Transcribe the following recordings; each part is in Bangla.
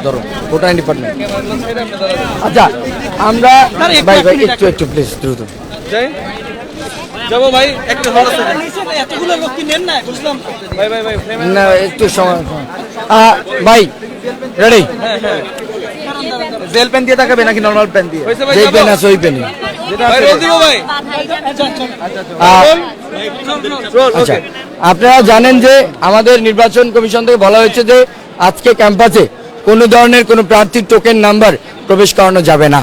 ধরো ভোটার ডিপার্টমেন্ট। আচ্ছা আমরা ভাই ভাই একটু প্লিজ দ্রুত যাবো ভাই, একটু এতগুলো লোক কি নেন না, বুঝলাম ভাই ভাই ভাই না একটু সময় ভাই রেডি জেল পেন দিয়ে তাকাবে নাকি নরমাল পেন দিয়ে? যে পেন আছে ওই পেনই। আচ্ছা আপনারা জানেন যে আমাদের নির্বাচন কমিশন থেকে বলা হয়েছে যে আজকে ক্যাম্পাসে কোনো ধরনের কোনো প্রার্থীর টোকেন নাম্বার প্রবেশ করানো যাবে না,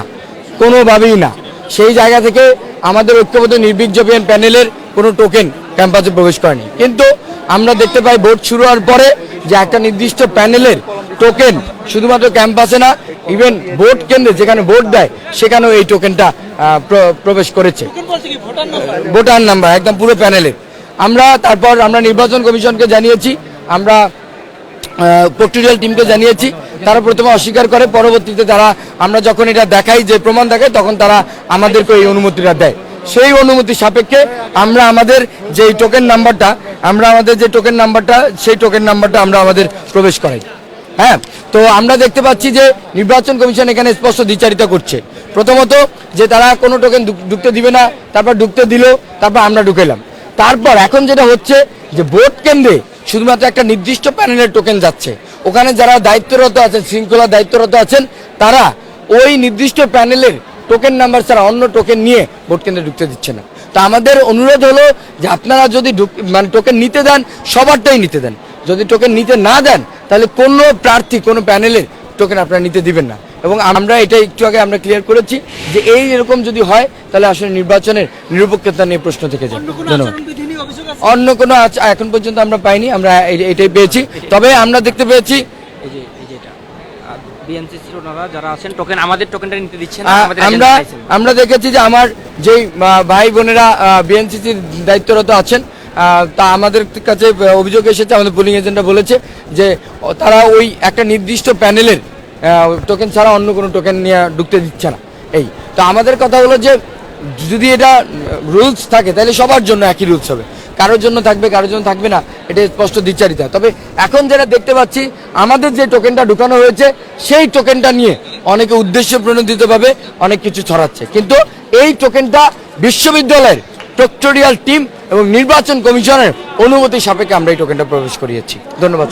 কোনোভাবেই না। সেই জায়গা থেকে আমাদের ঐক্যবদ্ধ নির্বিঘ্ন প্যানেলের কোনো টোকেন ক্যাম্পাসে প্রবেশ করেনি। কিন্তু আমরা দেখতে পাই ভোট শুরু হওয়ার পরে যে একটা নির্দিষ্ট প্যানেলের টোকেন শুধুমাত্র ক্যাম্পাসে না, ইভেন ভোট কেন্দ্রে যেখানে ভোট দেয় সেখানেও এই টোকেনটা প্রবেশ করেছে। ভোটার নাম্বার একদম পুরো প্যানেলের। তারপর আমরা নির্বাচন কমিশনকে জানিয়েছি, আমরা প্রক্টোরিয়াল টিমকে জানিয়েছি, তারা প্রথমে অস্বীকার করে, পরবর্তীতে আমরা যখন এটা দেখাই যে প্রমাণ দেখাই তখন তারা আমাদেরকে এই অনুমতিটা দেয়। সেই অনুমতি সাপেক্ষে আমরা আমাদের যে টোকেন নাম্বারটা সেই টোকেন নাম্বারটা আমরা আমাদের প্রবেশ করাই। হ্যাঁ, তো আমরা দেখতে পাচ্ছি যে নির্বাচন কমিশন এখানে স্পষ্ট দ্বিচারিতা করছে। প্রথমত যে তারা কোনো টোকেন ঢুকতে দিবে না, তারপর ঢুকতে দিল, তারপর আমরা ঢুকেলাম। তারপর এখন যেটা হচ্ছে যে ভোট কেন্দ্রে শুধুমাত্র একটা নির্দিষ্ট প্যানেলের টোকেন যাচ্ছে, ওখানে যারা দায়িত্বরত আছেন, শৃঙ্খলা দায়িত্বরত আছেন, তারা ওই নির্দিষ্ট প্যানেলের টোকেন নাম্বার ছাড়া অন্য টোকেন নিয়ে ভোট কেন্দ্রে ঢুকতে দিচ্ছে না। তা আমাদের অনুরোধ হলো যে আপনারা যদি টোকেন নিতে দেন সবারটাই নিতে দেন, যদি টোকেন নিতে না দেন তাহলে কোনো প্রার্থী কোনো প্যানেলের টোকেন আপনারা নিতে দিবেন না। এবং আমরা এটা একটু আগে আমরা ক্লিয়ার করেছি যে এরকম যদি হয় তাহলে আসলে নির্বাচনের নিরপেক্ষতা নিয়ে প্রশ্ন থেকে যায়। ধন্যবাদ। অন্য কোনো এখন পর্যন্ত আমরা পাইনি, আমরা এটাই পেয়েছি। তবে আমরা দেখতে পেয়েছি আমরা দেখেছি যে আমার যেই ভাই বোনেরা বিএনসিসির দায়িত্বরত আছেন, তা আমাদের কাছে অভিযোগ এসেছে, আমাদের পোলিং এজেন্টরা বলেছে যে তারা ওই একটা নির্দিষ্ট প্যানেলের টোকেন ছাড়া অন্য কোনো টোকেন নিয়ে ঢুকতে দিচ্ছে না। তো আমাদের কথা হলো যে যদি এটা রুলস থাকে তাহলে সবার জন্য একই রুলস হবে, কারোর জন্য থাকবে কারোর জন্য থাকবে না, এটা স্পষ্ট দ্বিচারিতা। তবে এখন যেটা দেখতে পাচ্ছি আমাদের যে টোকেনটা ঢুকানো হয়েছে সেই টোকেনটা নিয়ে অনেকে উদ্দেশ্য প্রণোদিতভাবে অনেক কিছু ছড়াচ্ছে, কিন্তু এই টোকেনটা বিশ্ববিদ্যালয়ের প্রক্টোরিয়াল টিম এবং নির্বাচন কমিশনের অনুমতি সাপেক্ষে আমরা এই টোকেনটা প্রবেশ করিয়েছি। ধন্যবাদ।